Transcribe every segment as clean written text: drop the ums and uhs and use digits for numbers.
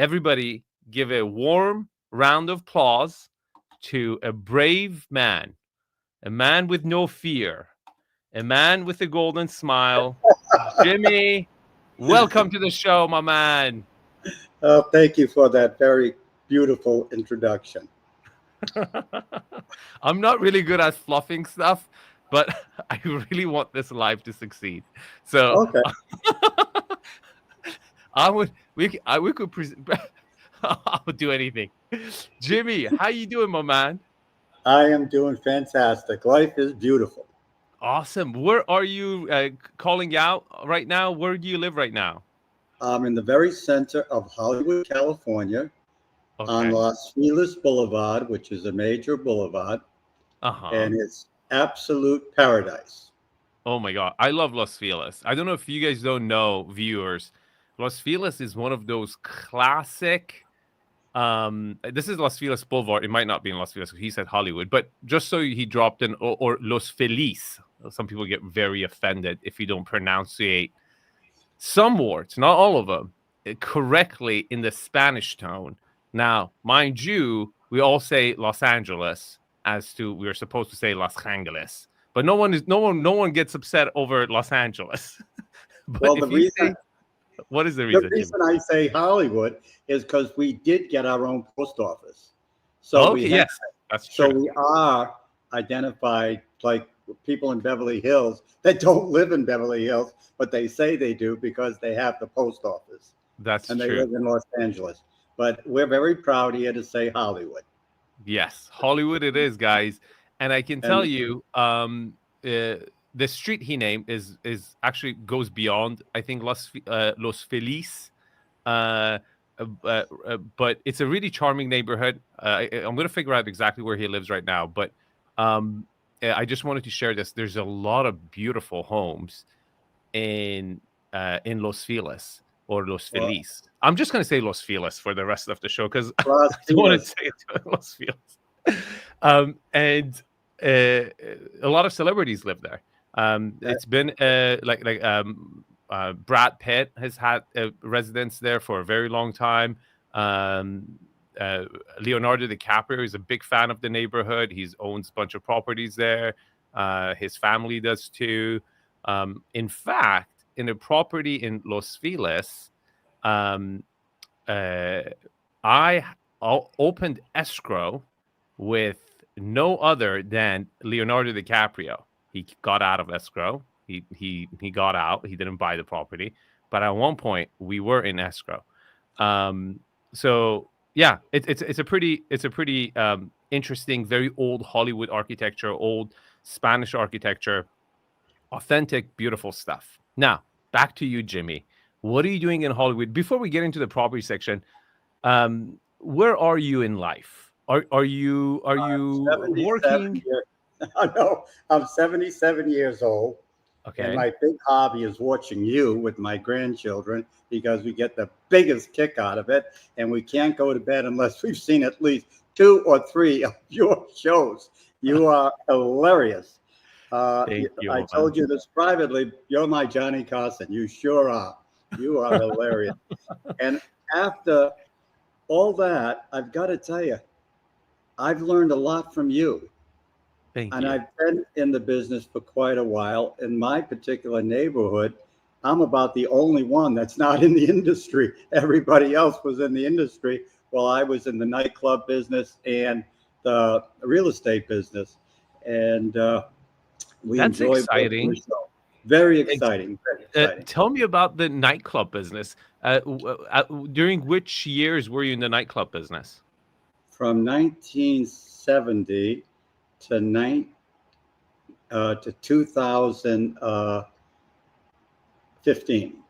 Everybody give a warm round of applause to a brave man, a man with no fear, a man with a golden smile. Gimmy, welcome to the show, my man. Thank you for that very beautiful introduction. I'm not really good at fluffing stuff, but I really want this live to succeed. So Okay. we could present. I would do anything. Gimmy, how you doing, my man? I am doing fantastic. Life is beautiful. Awesome. Where are you calling out right now? Where do you live right now? I'm in the very center of Hollywood, California, on Los Feliz Boulevard, which is a major boulevard, and it's absolute paradise. Oh my God. I love Los Feliz. I don't know if you guys don't know, viewers. Los Feliz is one of those classic. This is Los Feliz Boulevard. It might not be in Los Feliz. He said Hollywood, but just so he dropped in, or Los Feliz. Some people get very offended if you don't pronunciate some words, not all of them, correctly in the Spanish tone. Now, mind you, we all say Los Angeles as to we are supposed to say Los Angeles, but no one gets upset over Los Angeles. But well, what is the reason? The reason I say Hollywood is because we did get our own post office. So yes, that's true. So we are identified like people in Beverly Hills that don't live in Beverly Hills, but they say they do because they have the post office. That's and true. They live in Los Angeles. But we're very proud here to say Hollywood. Yes, Hollywood it is, guys. And I can tell you, the street he named is actually goes beyond, I think, Los Feliz. But it's a really charming neighborhood. I'm going to figure out exactly where he lives right now. But I just wanted to share this. There's a lot of beautiful homes in Los Feliz or Los Feliz. I'm just going to say Los Feliz for the rest of the show because I don't want to say it to Los Feliz. And a lot of celebrities live there. It's been Brad Pitt has had a residence there for a very long time. Leonardo DiCaprio is a big fan of the neighborhood. He owns a bunch of properties there. His family does too. In fact, in a property in Los Feliz, I opened escrow with no other than Leonardo DiCaprio. He got out of escrow. He got out. He didn't buy the property, but at one point we were in escrow. So yeah, it's a pretty interesting, very old Hollywood architecture, old Spanish architecture, authentic, beautiful stuff. Now back to you, Gimmy. What are you doing in Hollywood? Before we get into the property section, where are you in life? Are you working? No, I'm 77 years old. Okay. And my big hobby is watching you with my grandchildren because we get the biggest kick out of it. And we can't go to bed unless we've seen at least 2 or 3 of your shows. You are hilarious. Thank you. I told you this privately. You're my Johnny Carson. You sure are. You are hilarious. And after all that, I've got to tell you, I've learned a lot from you. Thank you. And I've been in the business for quite a while. In my particular neighborhood, I'm about the only one that's not in the industry. Everybody else was in the industry while I was in the nightclub business and the real estate business. And that's exciting. Very exciting. Very exciting. Tell me about the nightclub business. During which years were you in the nightclub business? From 1970 to 2015.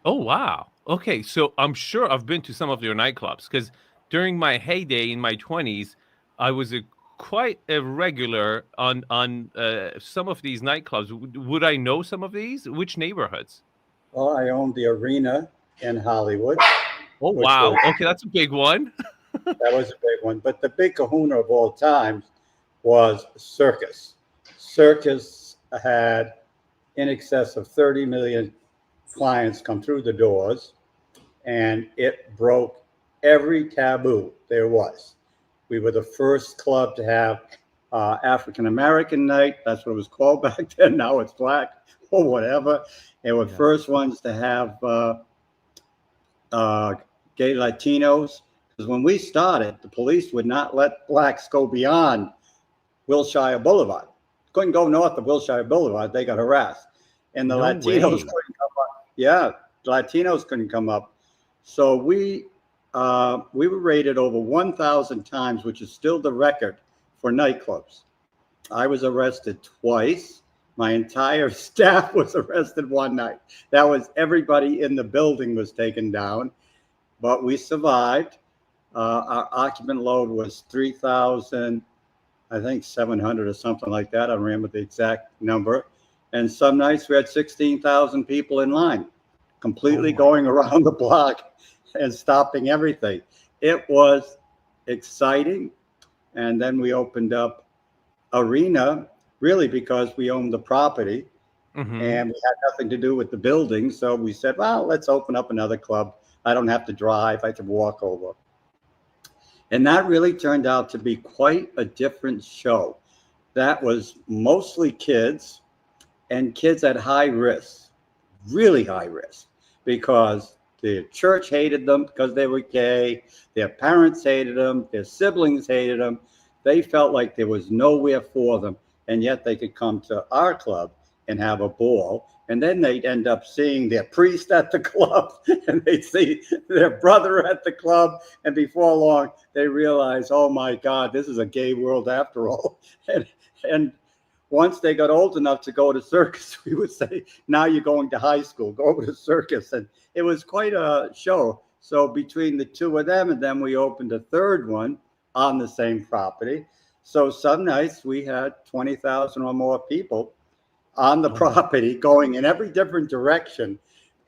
Oh, wow. Okay. So I'm sure I've been to some of your nightclubs because during my heyday in my 20s, I was quite a regular on some of these nightclubs. Would I know some of these? Which neighborhoods? Well, I owned the Arena in Hollywood. Oh, wow. Okay. That's a big one. That was a big one. But the big kahuna of all times was Circus. Circus had in excess of 30 million clients come through the doors, and it broke every taboo there was. We were the first club to have African American night. That's what it was called back then. Now it's black or whatever. And we're first ones to have gay Latinos. Because when we started, the police would not let blacks go beyond Wilshire Boulevard. Couldn't go north of Wilshire Boulevard. They got harassed. And the Latinos couldn't come up. Yeah, Latinos couldn't come up. So we were raided over 1,000 times, which is still the record for nightclubs. I was arrested twice. My entire staff was arrested one night. That was everybody in the building was taken down, but we survived. Our occupant load was 3,000, I think 700 or something like that. I don't remember the exact number. And some nights we had 16,000 people in line, completely going around the block and stopping everything. It was exciting. And then we opened up Arena, really because we owned the property and we had nothing to do with the building. So we said, well, let's open up another club. I don't have to drive. I can walk over. And that really turned out to be quite a different show. That was mostly kids and kids at high risk, really high risk, because the church hated them because they were gay. Their parents hated them. Their siblings hated them. They felt like there was nowhere for them. And yet they could come to our club and have a ball. And then they'd end up seeing their priest at the club and they'd see their brother at the club. And before long, they realized, oh my God, this is a gay world after all. And once they got old enough to go to circus, we would say, now you're going to high school, go over to circus. And it was quite a show. So between the two of them, and then we opened a third one on the same property. So some nights we had 20,000 or more people on the property going in every different direction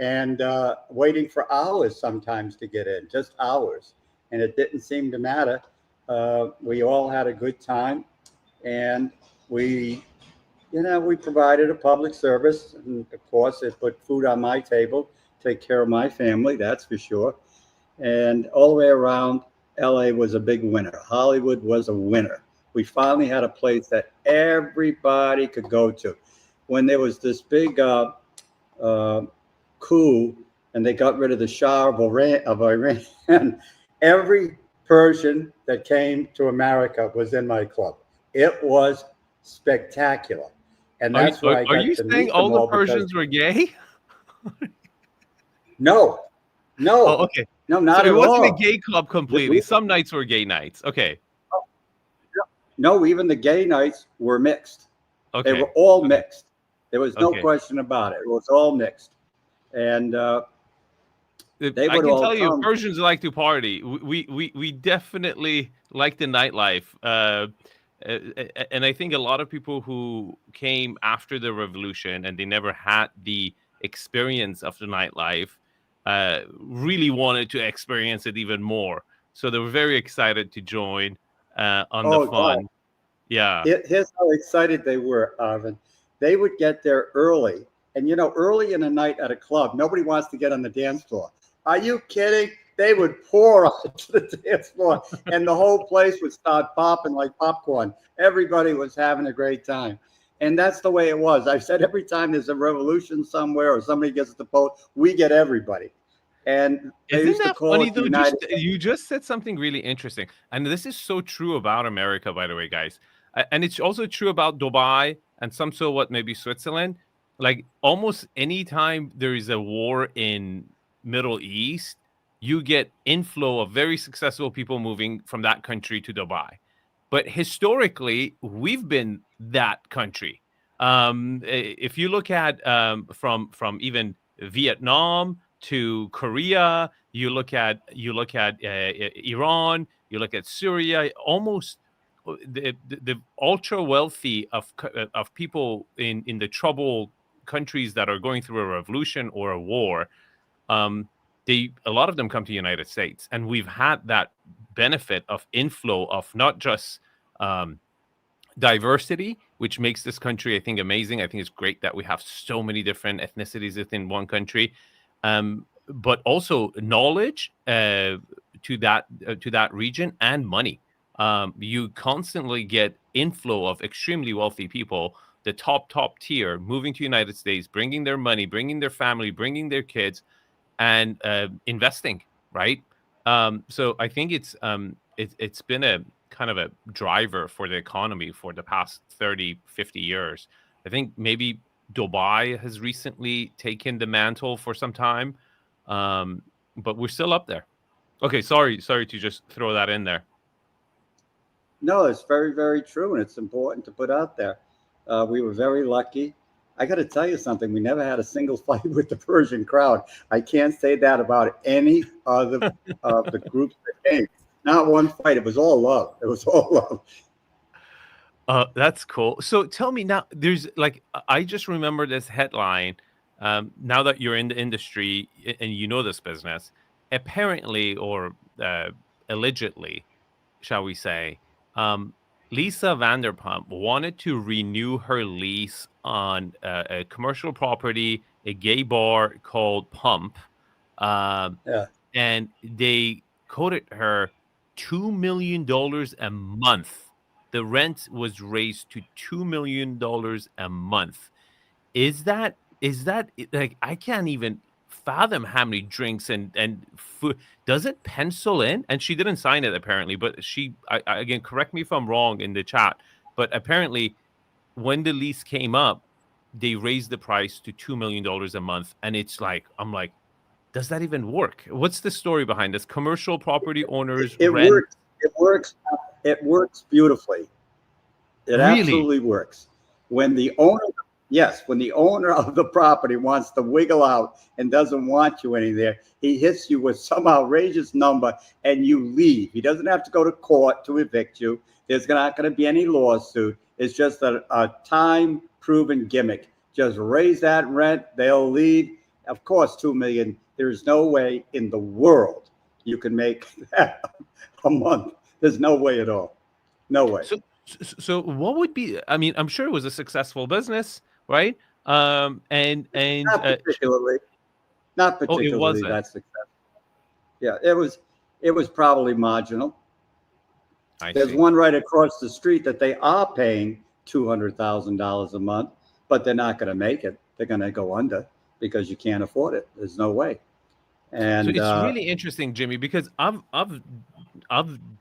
and waiting for hours sometimes to get in, just hours. And it didn't seem to matter. We all had a good time. And we provided a public service. And of course, it put food on my table, take care of my family, that's for sure. And all the way around, LA was a big winner. Hollywood was a winner. We finally had a place that everybody could go to. When there was this big coup and they got rid of the Shah of Iran, every Persian that came to America was in my club. It was spectacular. And that's why I got Are you saying all the Persians were gay? No. Oh, okay. No, not at all. It wasn't a gay club completely. Some nights were gay nights. Okay. No, even the gay nights were mixed. Okay. They were all mixed. There was no question about it. It was all mixed. And I can tell you, Persians like to party. We definitely like the nightlife. And I think a lot of people who came after the revolution and they never had the experience of the nightlife really wanted to experience it even more. So they were very excited to join on the fun. God. Yeah. Here's how excited they were, Arvin. They would get there early. And, early in the night at a club, nobody wants to get on the dance floor. Are you kidding? They would pour onto the dance floor and the whole place would start popping like popcorn. Everybody was having a great time. And that's the way it was. I've said every time there's a revolution somewhere or somebody gets the vote, we get everybody. And isn't that funny though? You just said something really interesting. And this is so true about America, by the way, guys. And it's also true about Dubai and some maybe Switzerland. Like almost any time there is a war in Middle East, you get inflow of very successful people moving from that country to Dubai. But historically, we've been that country. If you look at from even Vietnam to Korea, you look at Iran, you look at Syria, almost the ultra wealthy of people in the troubled countries that are going through a revolution or a war. A lot of them come to the United States, and we've had that benefit of inflow of not just diversity, which makes this country, I think, amazing. I think it's great that we have so many different ethnicities within one country, but also knowledge, that region and money. You constantly get inflow of extremely wealthy people, the top tier, moving to United States, bringing their money, bringing their family, bringing their kids, and investing, right? So I think it's been a kind of a driver for the economy for the past 30, 50 years. I think maybe Dubai has recently taken the mantle for some time, but we're still up there. Okay, sorry to just throw that in there. No, it's very, very true, and it's important to put out there. We were very lucky. I got to tell you something. We never had a single fight with the Persian crowd. I can't say that about any other of the groups that came. Not one fight. It was all love. It was all love. That's cool. So tell me now, there's like, I just remember this headline. Now that you're in the industry and you know this business, apparently, or allegedly, shall we say, Lisa Vanderpump wanted to renew her lease on a commercial property, a gay bar called Pump. Yeah. And they quoted her $2 million a month. The rent was raised to $2 million a month. Is that like, I can't even fathom how many drinks and food does it pencil in? And she didn't sign it apparently, but I again, correct me if I'm wrong in the chat, but apparently when the lease came up, they raised the price to $2 million a month, and it's like, I'm like, does that even work? What's the story behind this? Commercial property owners rent. Works. It works beautifully. It Really? Absolutely works. When the owner of the property wants to wiggle out and doesn't want you any there, he hits you with some outrageous number and you leave. He doesn't have to go to court to evict you. There's not going to be any lawsuit. It's just a time-proven gimmick. Just raise that rent, they'll leave. Of course, $2 million. There's no way in the world you can make that a month. There's no way at all. No way. So what would be? I mean, I'm sure it was a successful business, right? And not particularly it wasn't. that successful. Yeah, it was probably marginal. There's one right across the street that they are paying $200,000 a month, but they're not going to make it. They're going to go under because you can't afford it. There's no way. And so it's really interesting, Jimmy, because I've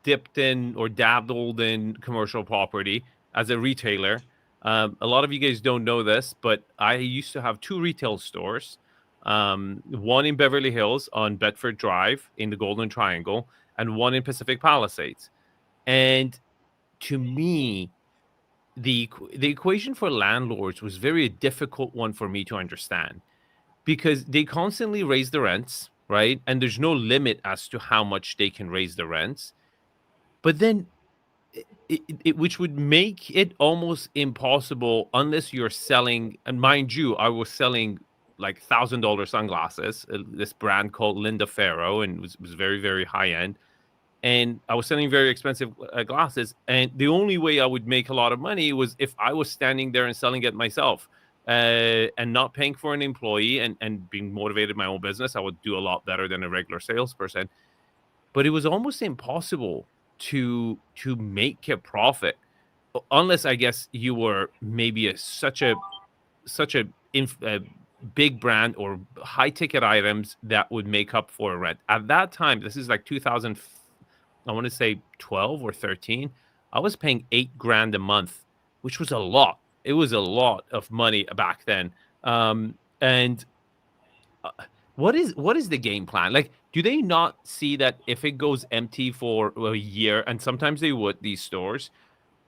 dipped in or dabbled in commercial property as a retailer. A lot of you guys don't know this, but I used to have 2 retail stores, one in Beverly Hills on Bedford Drive in the Golden Triangle, and one in Pacific Palisades. And to me, the equation for landlords was very difficult one for me to understand, because they constantly raise the rents, right? And there's no limit as to how much they can raise the rents. But then, which would make it almost impossible unless you're selling, and mind you, I was selling like $1,000 sunglasses, this brand called Linda Farrow, and it was very, very high end. And I was selling very expensive glasses. And the only way I would make a lot of money was if I was standing there and selling it myself. And not paying for an employee and being motivated in my own business, I would do a lot better than a regular salesperson. But it was almost impossible to make a profit, unless I guess you were maybe such a big brand or high ticket items that would make up for a rent. At that time, this is like 2000, I want to say 12 or 13. I was paying $8,000 a month, which was a lot. It was a lot of money back then. And what is the game plan? Like, do they not see that if it goes empty for a year, and sometimes they would, these stores,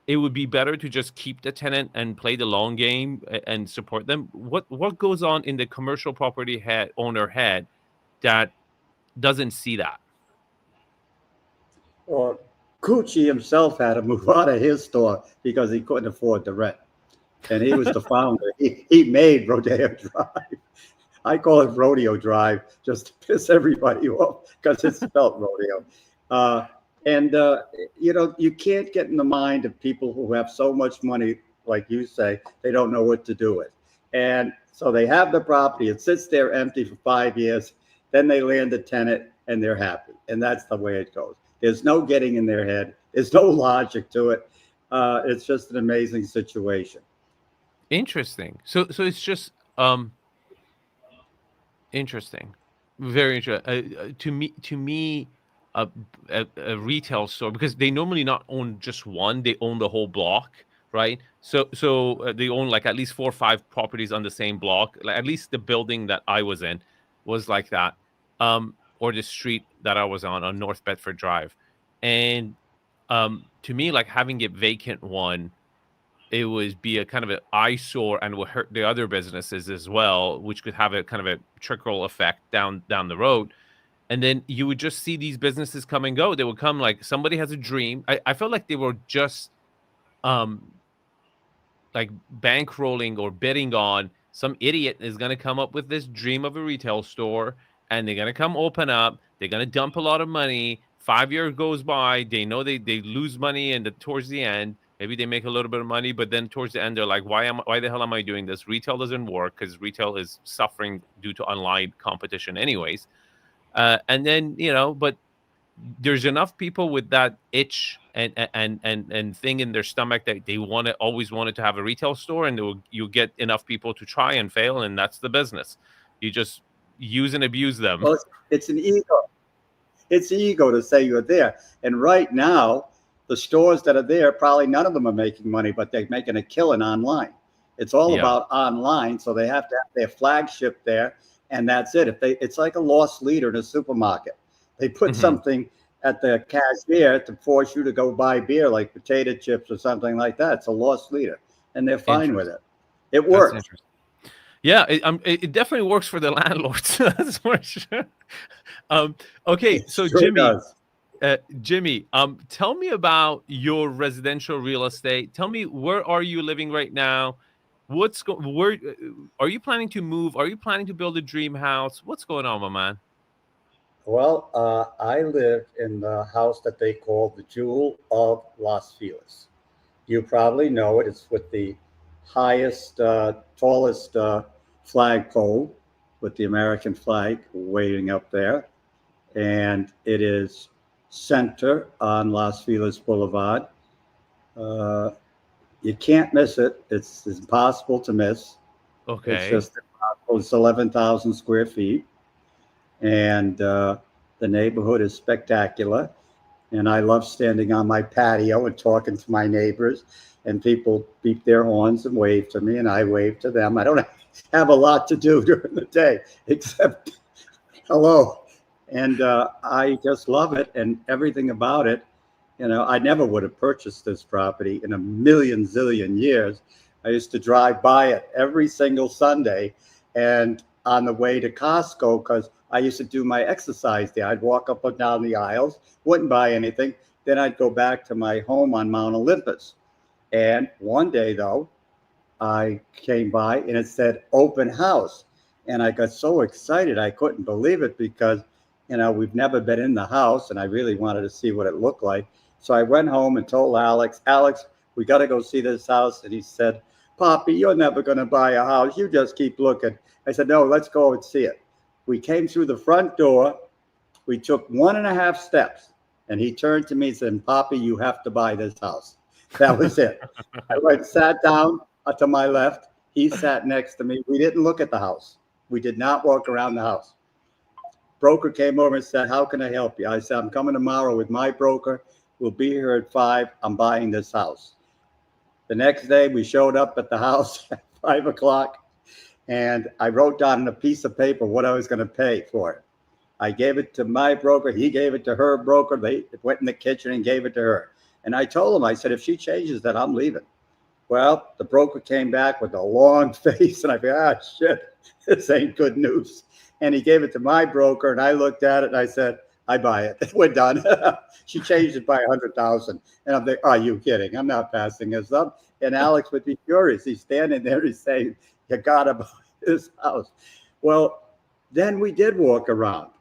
it would be better to just keep the tenant and play the long game and support them? What goes on in the commercial property owner head that doesn't see that? Or 𝐂𝐒 himself had to move out of his store because he couldn't afford the rent. And he was the founder. He made Rodeo Drive. I call it Rodeo Drive just to piss everybody off because it's spelled rodeo. You can't get in the mind of people who have so much money, like you say, they don't know what to do with. And so they have the property. It sits there empty for 5 years. Then they land a tenant, and they're happy. And that's the way it goes. There's no getting in their head. There's no logic to it. It's just an amazing situation. Interesting. So it's just interesting, very interesting. To me, a retail store, because they normally not own just one; they own the whole block, right? So they own like at least 4 or 5 properties on the same block. Like, at least the building that I was in was like that, or the street that I was on North Bedford Drive, and to me, like having it vacant one, it would be a kind of an eyesore and would hurt the other businesses as well, which could have a kind of a trickle effect down the road. And then you would just see these businesses come and go. They would come like somebody has a dream. I felt like they were just like bankrolling or bidding on some idiot is going to come up with this dream of a retail store, and they're going to come open up. They're going to dump a lot of money. 5 years goes by. They know they lose money, and towards the end, maybe they make a little bit of money, but then towards the end, they're like, why the hell am I doing this? Retail doesn't work because retail is suffering due to online competition anyways. And then, but there's enough people with that itch and thing in their stomach that they always wanted to have a retail store, and you get enough people to try and fail, and that's the business. You just use and abuse them. Well, it's an ego. It's ego to say you're there. And right now, the stores that are there, probably none of them are making money, but they're making a killing online. It's all about online, so they have to have their flagship there, and that's it. It's like a lost leader in a supermarket. They put something at the cashier to force you to go buy beer, like potato chips or something like that. It's a lost leader, and they're fine with it. It works. Yeah, it definitely works for the landlords. That's for sure. Okay, so Jimmy, tell me about your residential real estate. Tell me, where are you living right now? Where are you planning to move? Are you planning to build a dream house? What's going on, my man? Well, I live in the house that they call the Jewel of Las Feliz. You probably know it. It's with the highest, tallest flagpole with the American flag waving up there. And it is center on Las Feliz Boulevard. You can't miss it. It's impossible to miss. Okay. It's just impossible. It's 11,000 square feet. And the neighborhood is spectacular. And I love standing on my patio and talking to my neighbors, and people beep their horns and wave to me, and I wave to them. I don't have a lot to do during the day except hello. And I just love it and everything about it. I never would have purchased this property in a million zillion years. I used to drive by it every single Sunday and on the way to Costco, because I used to do my exercise there. I'd walk up and down the aisles, wouldn't buy anything. Then I'd go back to my home on Mount Olympus. And one day, though, I came by and it said open house. And I got so excited, I couldn't believe it, because, we've never been in the house and I really wanted to see what it looked like. So I went home and told Alex, we got to go see this house. And he said, Poppy, you're never going to buy a house. You just keep looking. I said, no, let's go and see it. We came through the front door. We took 1.5 steps. And he turned to me and said, Poppy, you have to buy this house. That was it. I went, sat down to my left. He sat next to me. We didn't look at the house. We did not walk around the house. Broker came over and said, how can I help you? I said, I'm coming tomorrow with my broker. We'll be here at 5. I'm buying this house. The next day, we showed up at the house at 5 o'clock, and I wrote down on a piece of paper what I was going to pay for it. I gave it to my broker. He gave it to her broker. They went in the kitchen and gave it to her. And I told him, I said, if she changes that, I'm leaving. Well, the broker came back with a long face, and I thought, shit, this ain't good news. And he gave it to my broker, and I looked at it, and I said, I buy it. We're done. She changed it by 100,000. And I'm like, are you kidding? I'm not passing this up. And Alex would be furious. He's standing there. He's saying, you got to buy this house. Well, then we did walk around.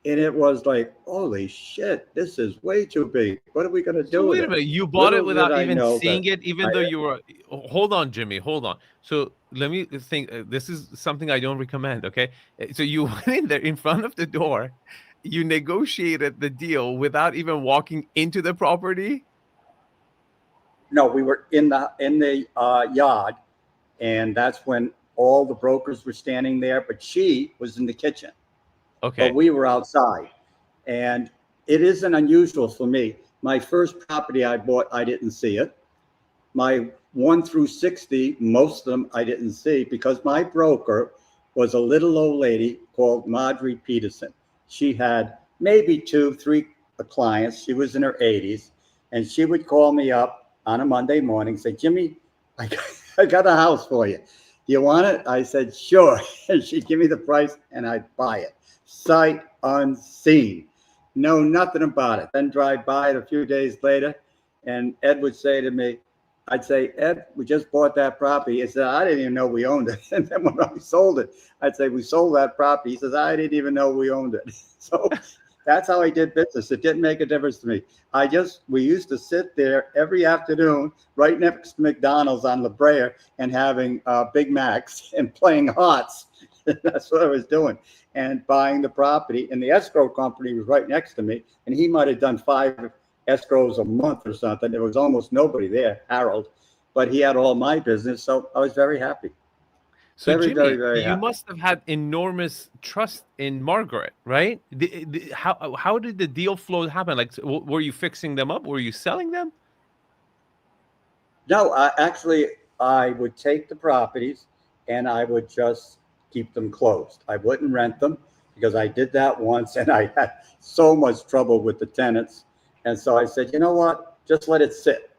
And it was like, holy shit, this is way too big. What are we going to do? So wait a minute. You bought it without even seeing it, even though you were... Hold on, Jimmy. Hold on. So let me think. This is something I don't recommend, okay? So you went in there in front of the door. you negotiated the deal without even walking into the property? No, we were in the yard, and that's when all the brokers were standing there. But she was in the kitchen. Okay. But we were outside, and it isn't unusual for me. My first property I bought, I didn't see it. My 1 through 60, most of them I didn't see, because my broker was a little old lady called Margie Peterson. She had maybe 2, 3 clients. She was in her 80s, and she would call me up on a Monday morning, say, Jimmy, I got a house for you. Do you want it? I said, sure. And she'd give me the price, and I'd buy it. Sight unseen. Know nothing about it. Then drive by it a few days later, and Ed would say to me, I'd say, Ed, we just bought that property. He said, I didn't even know we owned it. And then when we sold it, I'd say, we sold that property. He says, I didn't even know we owned it. So that's how I did business. It didn't make a difference to me. We used to sit there every afternoon right next to McDonald's on La Brea and having Big Macs and playing hearts. That's what I was doing, and buying the property. And the escrow company was right next to me, and he might have done 5 escrows a month or something. There was almost nobody there, Harold, but he had all my business. So I was very happy. So very, Jimmy, very you happy. must have had enormous trust in Margaret, right? How did the deal flow happen? Like, were you fixing them up? Were you selling them? No, I would take the properties and I would just keep them closed. I wouldn't rent them, because I did that once and I had so much trouble with the tenants. And so I said, you know what, just let it sit.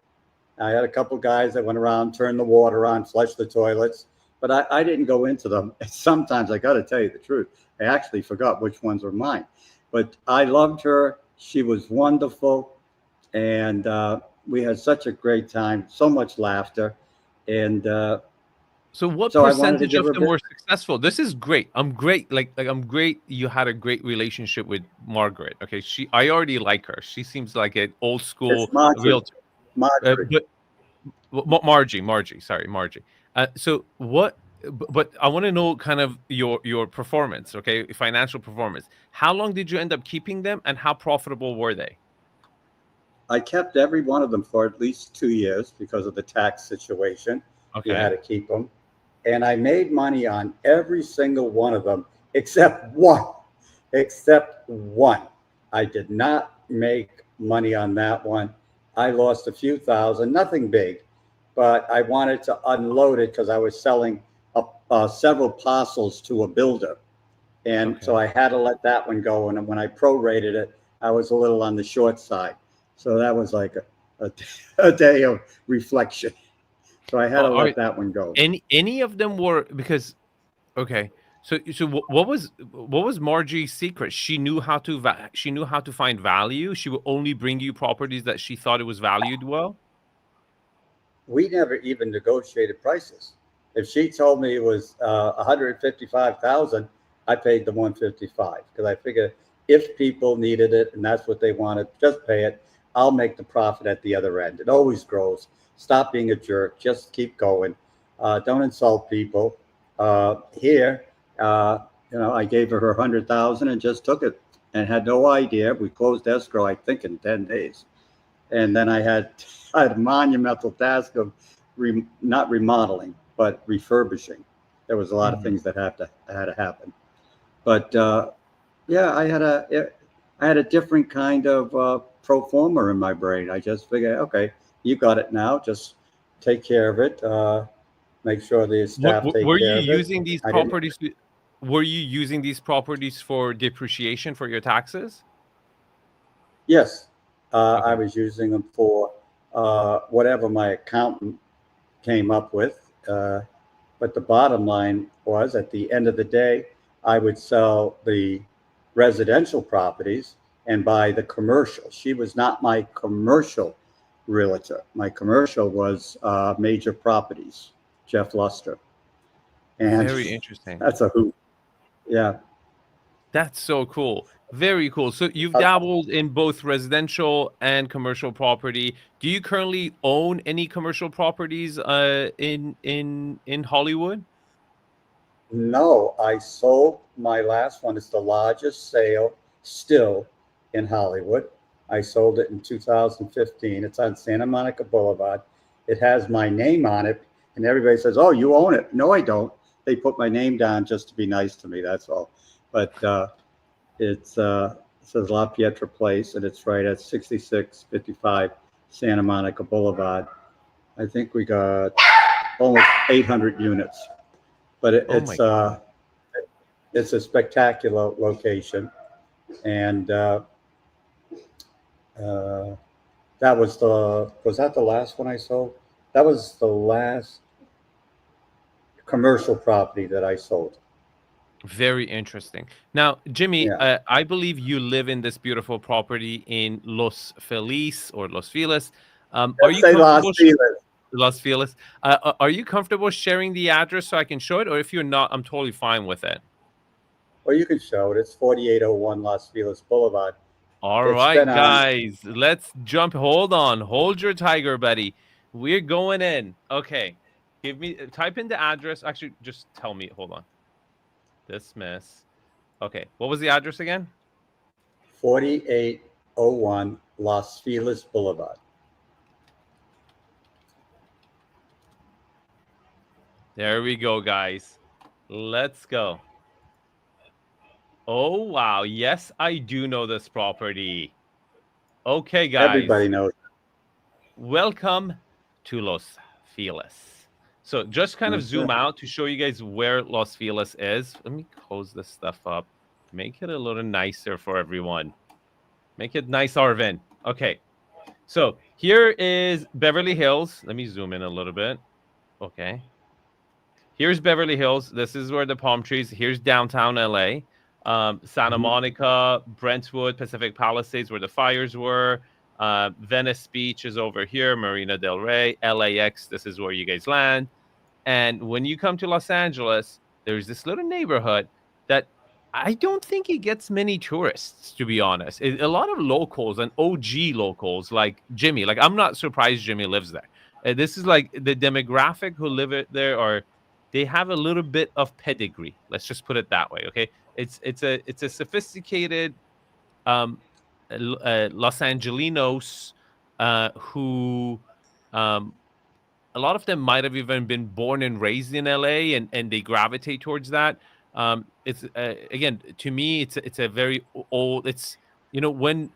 I had a couple guys that went around, turned the water on, flushed the toilets, but I didn't go into them. Sometimes, I got to tell you the truth, I actually forgot which ones were mine. But I loved her. She was wonderful. And we had such a great time, so much laughter. And so what so percentage of them were successful? This is great. I'm great. Like I'm great. You had a great relationship with Margaret. Okay. I already like her. She seems like an old school realtor. Margie. Sorry, Margie. So what, but I want to know kind of your performance. Okay. Financial performance. How long did you end up keeping them, and how profitable were they? I kept every one of them for at least 2 years because of the tax situation. Okay. You had to keep them. And I made money on every single one of them except one. I did not make money on that one. I lost a few thousand, nothing big, but I wanted to unload it because I was selling several parcels to a builder. And so I had to let that one go. And when I prorated it, I was a little on the short side. So that was like a day of reflection. So I had to let that one go. Any of them were, because, okay. So what was Margie's secret? She knew how to find value. She would only bring you properties that she thought it was valued well. We never even negotiated prices. If she told me it was 155,000, I paid the 155, because I figured if people needed it and that's what they wanted, just pay it. I'll make the profit at the other end. It always grows. Stop being a jerk. Just keep going. Don't insult people. Here, I gave her 100,000 and just took it and had no idea. We closed escrow, I think, in 10 days. And then I had a monumental task of not remodeling, but refurbishing. There was a lot of things that had to happen. But yeah, I had a different kind of pro forma in my brain. I just figured, okay, you got it now. Just take care of it. Make sure the staff take care of it. Were you using these properties? Were you using these properties for depreciation for your taxes? Yes, I was using them for whatever my accountant came up with. But the bottom line was, at the end of the day, I would sell the residential properties and buy the commercial. She was not my commercial realtor. My commercial was Major Properties, Jeff Luster. And very interesting. That's a hoot. Yeah. That's so cool. Very cool. So you've dabbled in both residential and commercial property. Do you currently own any commercial properties in Hollywood? No, I sold my last one. It's the largest still in Hollywood. I sold it in 2015. It's on Santa Monica Boulevard. It has my name on it, and everybody says, "Oh, you own it." No, I don't. They put my name down just to be nice to me. That's all. But it says La Pietra Place, and it's right at 6655 Santa Monica Boulevard. I think we got almost 800 units, but it's a spectacular location, and that was that the last one I sold? That was the last commercial property that I sold. Very interesting. Now, Jimmy, Yeah. I believe you live in this beautiful property in Los Feliz or Los Feliz. Are you comfortable? Los Feliz. Are you comfortable sharing the address so I can show it, or if you're not, I'm totally fine with it. Well, you can show it. It's 4801 Los Feliz Boulevard. All right, guys, let's jump. Hold on. Hold your tiger, buddy. We're going in. Okay. Type in the address. Actually, just tell me. Hold on. Dismiss. Okay. What was the address again? 4801 Los Feliz Boulevard. There we go, guys. Let's go. Oh, wow. Yes, I do know this property. Okay, guys. Everybody knows. Welcome to Los Feliz. So just kind of zoom out to show you guys where Los Feliz is. Let me close this stuff up. Make it a little nicer for everyone. Make it nice, Arvin. Okay. So here is Beverly Hills. Let me zoom in a little bit. Okay. Here's Beverly Hills. This is where the palm trees. Here's downtown LA. Santa Monica, Brentwood, Pacific Palisades, where the fires were. Venice Beach is over here. Marina del Rey, LAX. This is where you guys land. And when you come to Los Angeles, there's this little neighborhood that I don't think it gets many tourists, to be honest. A lot of locals and OG locals like Jimmy. Like, I'm not surprised Jimmy lives there. This is like the demographic who live there are, they have a little bit of pedigree. Let's just put it that way. Okay. It's a sophisticated Los Angelinos who a lot of them might have even been born and raised in LA, and they gravitate towards that. It's again, to me, it's a very old. It's, you know, when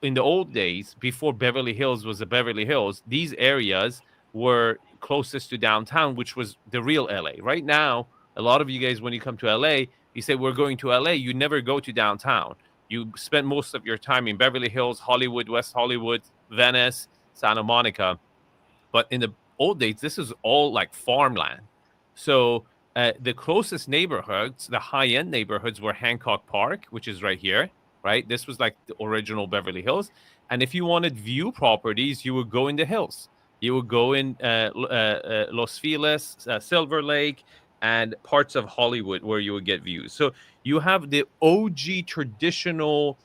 in the old days before Beverly Hills was a Beverly Hills, these areas were closest to downtown, which was the real LA. Right now, a lot of you guys, when you come to LA, you say we're going to LA. You never go to downtown. You spend most of your time in Beverly Hills, Hollywood, West Hollywood, Venice, Santa Monica. But in the old days, this is all like farmland. So the closest neighborhoods, the high-end neighborhoods, were Hancock Park, which is right here, right? This was like the original Beverly Hills. And if you wanted view properties, you would go in the hills. You would go in Los Feliz, Silver Lake, and parts of Hollywood where you would get views. So you have the OG traditional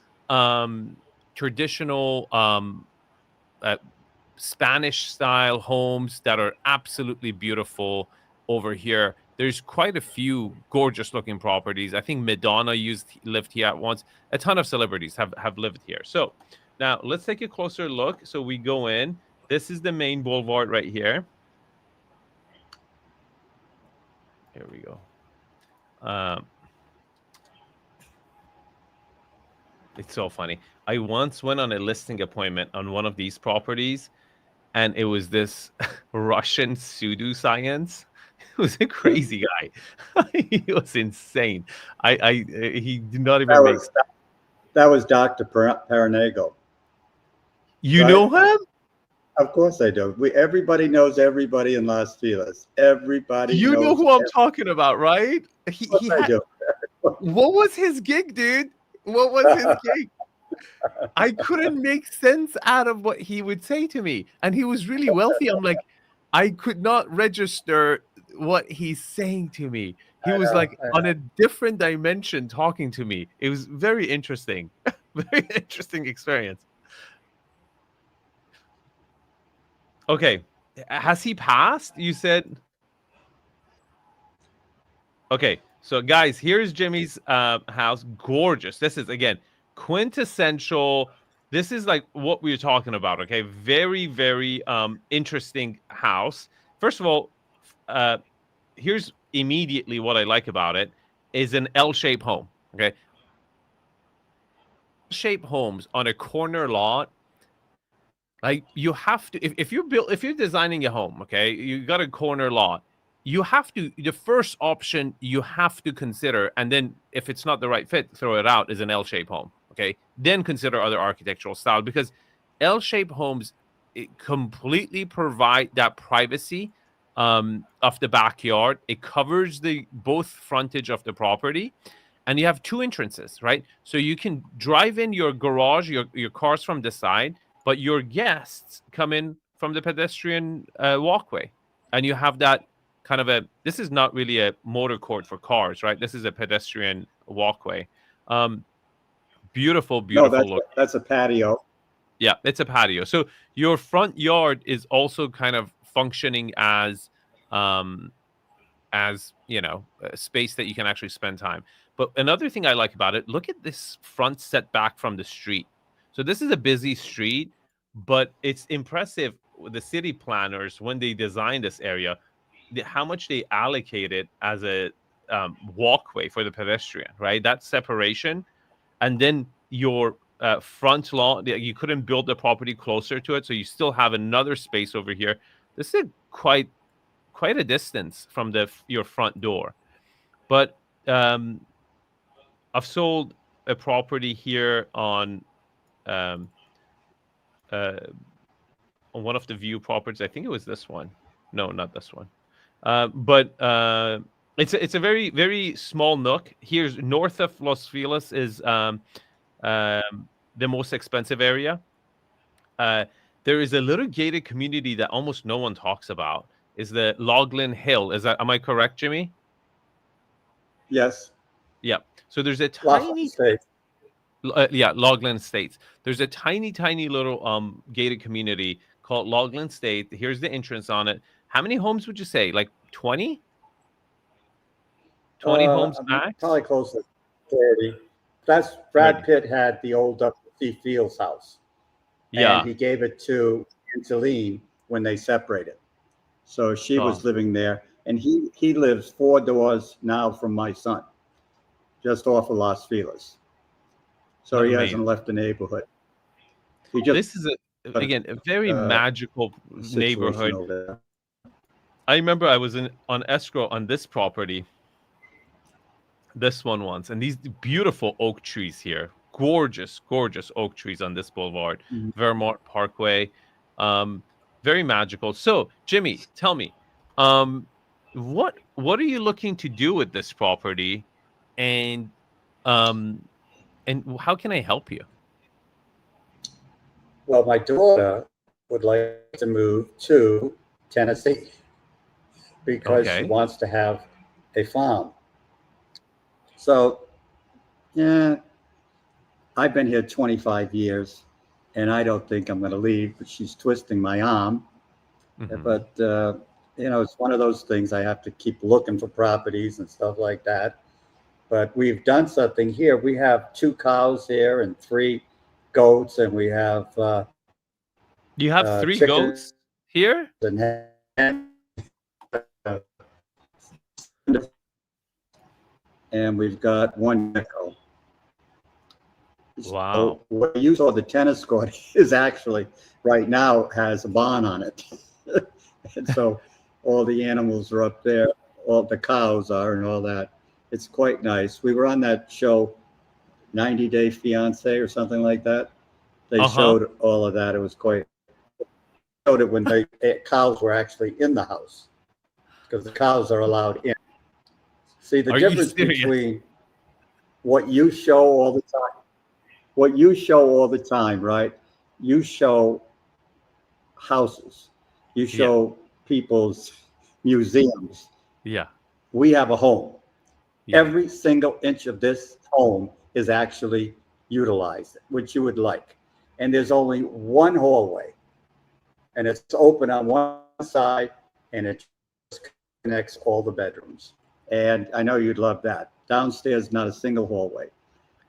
Spanish-style homes that are absolutely beautiful over here. There's quite a few gorgeous-looking properties. I think Madonna lived here at once. A ton of celebrities have lived here. So now let's take a closer look. So we go in. This is the main boulevard right here. Here we go. It's so funny. I once went on a listing appointment on one of these properties, and it was this Russian pseudoscience. He was a crazy guy. He was insane. He did not even make sense. That was Dr. Paranago. You know him? Of course I do. Everybody knows everybody in Los Feliz. Everybody. You know who I'm talking about, right? I do. What was his gig, dude? What was his gig? I couldn't make sense out of what he would say to me. And he was really wealthy. I'm like, I could not register what he's saying to me. He was like on a different dimension talking to me. It was very interesting. Very interesting experience. Okay. Has he passed? You said. Okay. So guys, here's Jimmy's house. Gorgeous. This is, again, quintessential. This is like what we were talking about. Okay, very, very interesting house. First of all, here's immediately what I like about it is an L-shaped home. Okay, L-shaped homes on a corner lot. Like you have to, if you're designing a home, okay, you got a corner lot, you have to, the first option you have to consider, and then if it's not the right fit, throw it out, is an L-shaped home. Okay, then consider other architectural style, because L-shaped homes, it completely provide that privacy of the backyard. It covers the both frontage of the property, and you have two entrances, right? So you can drive in your garage, your cars from the side, but your guests come in from the pedestrian walkway, and you have that kind of a, this is not really a motor court for cars, right? This is a pedestrian walkway. Beautiful, beautiful look. That's a patio. Yeah, it's a patio. So your front yard is also kind of functioning as you know, a space that you can actually spend time. But another thing I like about it, look at this front setback from the street. So this is a busy street, but it's impressive with the city planners when they designed this area, how much they allocated as a walkway for the pedestrian, right? That separation, and then your front lawn, you couldn't build the property closer to it, so you still have another space over here. This is quite a distance from your front door. But I've sold a property here on one of the view properties. I think it was this one. No, not this one. But it's a very, very small nook. Here's north of Los Feliz is the most expensive area. There is a little gated community that almost no one talks about. Is the Logland Hill? Am I correct, Jimmy? Yes. Yeah. So there's a tiny Logland Estates. There's a tiny little gated community called Logland Estate. Here's the entrance on it. How many homes would you say? Like 20? 20 homes max? Probably close to 30. That's Brad Pitt had the old W.C. Fields house. Yeah. And he gave it to Angeline when they separated. So she was living there. And he lives 4 doors now from my son, just off of Los Feliz. So he hasn't left the neighborhood. This is again a very magical neighborhood. I remember I was on escrow on this property, this one once, and these beautiful oak trees here, gorgeous oak trees on this boulevard, Vermont Parkway, very magical. So Jimmy, tell me, what are you looking to do with this property, and how can I help you? Well, my daughter would like to move to Tennessee because she wants to have a farm. So, yeah, I've been here 25 years, and I don't think I'm going to leave, but she's twisting my arm. But, you know, it's one of those things. I have to keep looking for properties and stuff like that. But we've done something here. We have 2 cows here and 3 goats, and we have you have 3 goats here, and we've got 1 gecko. Wow. So what you saw, the tennis court is actually right now has a barn on it. And so all the animals are up there, all the cows are and all that. It's quite nice. We were on that show 90 Day Fiance or something like that. They showed all of that. It was quite, showed it when the cows were actually in the house, because the cows are allowed in. See, the difference between what you show all the time, right? You show houses, you show people's museums. Yeah. We have a home. Yeah. Every single inch of this home is actually utilized, which you would like. And there's only 1 hallway, and it's open on one side, and it just connects all the bedrooms. And I know you'd love that. Downstairs, not a single hallway.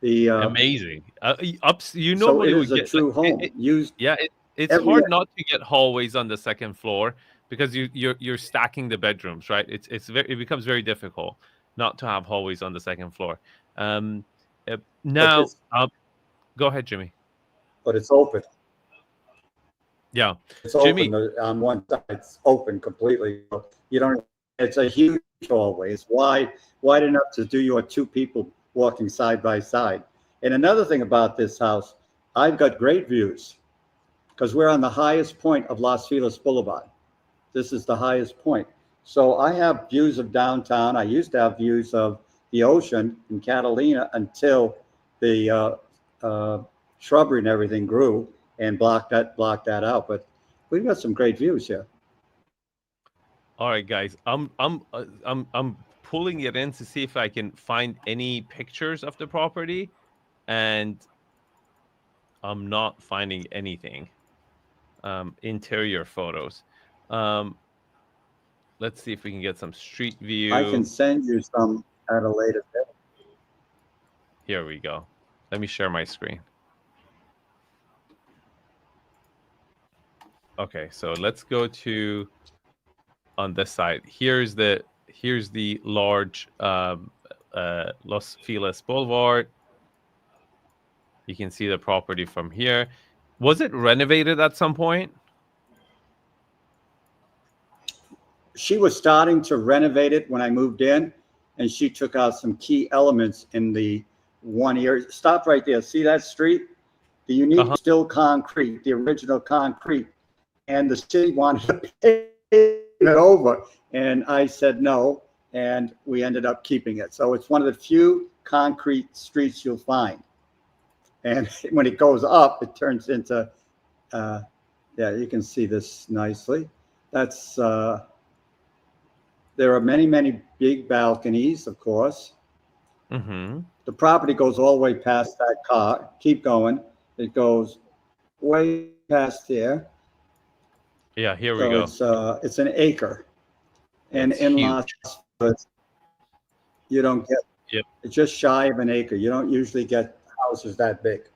The Amazing. You So it normally is would a get like true home. Used yeah, it's every hard not to get hallways on the second floor because you're stacking the bedrooms, right? It becomes very difficult not to have hallways on the second floor. Um, but now, it's go ahead, Jimmy. but it's open. Yeah, It's Jimmy. open on one side. It's open completely. You don't. It's a huge hallway. It's wide enough to do your two people walking side by side. And another thing about this house, I've got great views because we're on the highest point of Los Feliz Boulevard. This is the highest point. So I have views of downtown. I used to have views of the ocean in Catalina until the shrubbery and everything grew and blocked that out. But we've got some great views here. All right, guys. I'm pulling it in to see if I can find any pictures of the property, and I'm not finding anything. Interior photos. Let's see if we can get some street view. I can send you some at a later date. Here we go. Let me share my screen. Okay, so let's go to on this side. Here's the large Los Feliz Boulevard. You can see the property from here. Was it renovated at some point? She was starting to renovate it when I moved in, and she took out some key elements in the one area. Stop right there. See that street? The unique still concrete, the original concrete. And the city wanted to pave it over. And I said no, and we ended up keeping it. So it's one of the few concrete streets you'll find. And when it goes up, it turns into, yeah, you can see this nicely. That's, there are many, many big balconies, of course. Mm-hmm. The property goes all the way past that car. Keep going. It goes way past there. Yeah, here we go. It's an acre. And it's in huge. Las Vegas, you don't get, it's just shy of an acre. You don't usually get houses that big.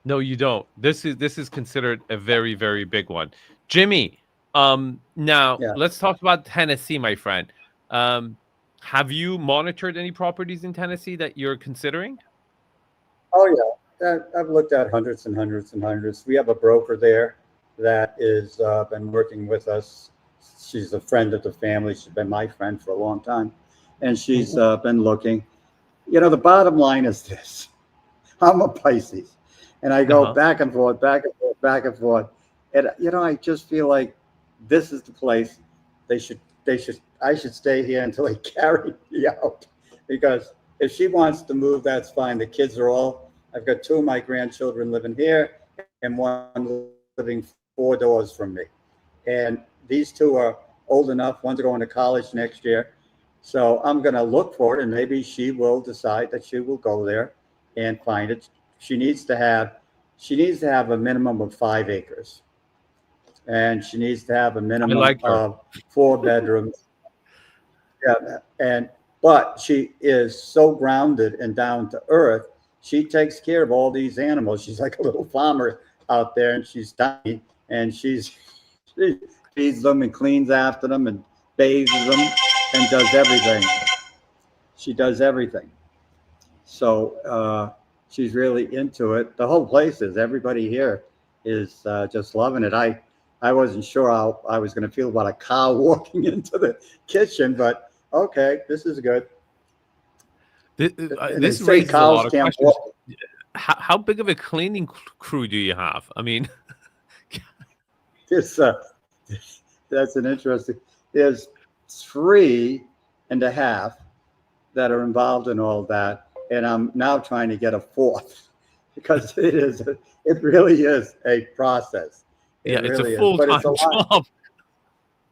No, you don't. This is considered a very, very big one. Jimmy, now let's talk about Tennessee, my friend. Have you monitored any properties in Tennessee that you're considering? Oh yeah, I've looked at hundreds and hundreds and hundreds. We have a broker there that is been working with us. She's a friend of the family. She's been my friend for a long time, and she's been looking. You know, the bottom line is this: I'm a Pisces, and I go back and forth, back and forth, back and forth, and you know, I just feel like this is the place. I should stay here until they carry me out, because if she wants to move, that's fine. The kids are all. I've got two of my grandchildren living here, and one living 4 doors from me. And these two are old enough. One's going to college next year. So I'm going to look for it, and maybe she will decide that she will go there and find it. She needs to have a minimum of 5 acres. And she needs to have a minimum of 4 bedrooms. Yeah, but she is so grounded and down to earth. She takes care of all these animals. She's like a little farmer out there, and she's tiny, and she feeds them and cleans after them and bathes them and does everything. She does everything. So she's really into it. The whole place is. Everybody here is just loving it. I wasn't sure how I was going to feel about a cow walking into the kitchen, but okay, this is good. This raises a lot of questions. How big of a cleaning crew do you have? I mean, that's an interesting. There's 3.5 that are involved in all that, and I'm now trying to get a 4th because it really is a process. It's a full-time job.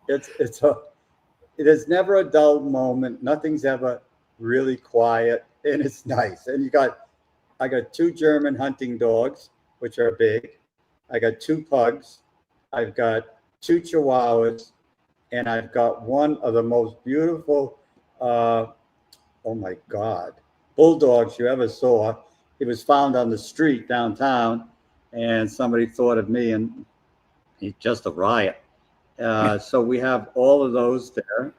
It is never a dull moment. Nothing's ever really quiet, and it's nice. And I got 2 German hunting dogs, which are big. I got 2 pugs. I've got 2 Chihuahuas, and I've got one of the most beautiful, oh my God, bulldogs you ever saw. It was found on the street downtown, and somebody thought of me, and it's just a riot. So we have all of those there,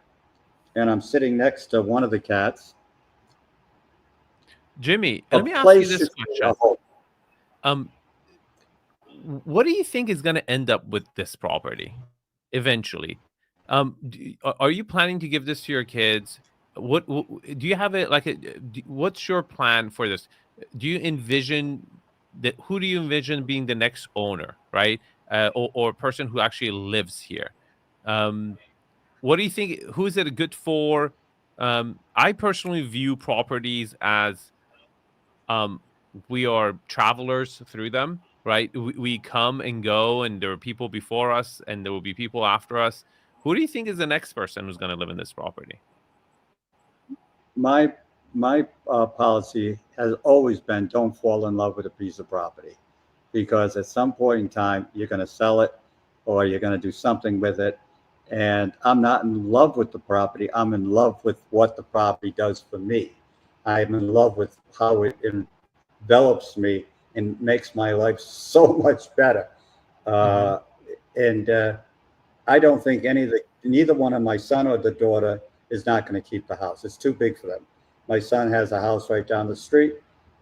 and I'm sitting next to one of the cats. Jimmy, let me ask you this question. What do you think is going to end up with this property eventually? Are you planning to give this to your kids? What do you have it like? What's your plan for this? Do you envision that? Who do you envision being the next owner, right? Or person who actually lives here? What do you think? Who is it good for? I personally view properties as we are travelers through them, right? We come and go, and there are people before us, and there will be people after us. Who do you think is the next person who's going to live in this property? My policy has always been, don't fall in love with a piece of property, because at some point in time you're going to sell it, or you're going to do something with it. And I'm not in love with the property. I'm in love with what the property does for me. I'm in love with how it envelops me and makes my life so much better. And I don't think neither one of my son or the daughter is not going to keep the house. It's too big for them. My son has a house right down the street.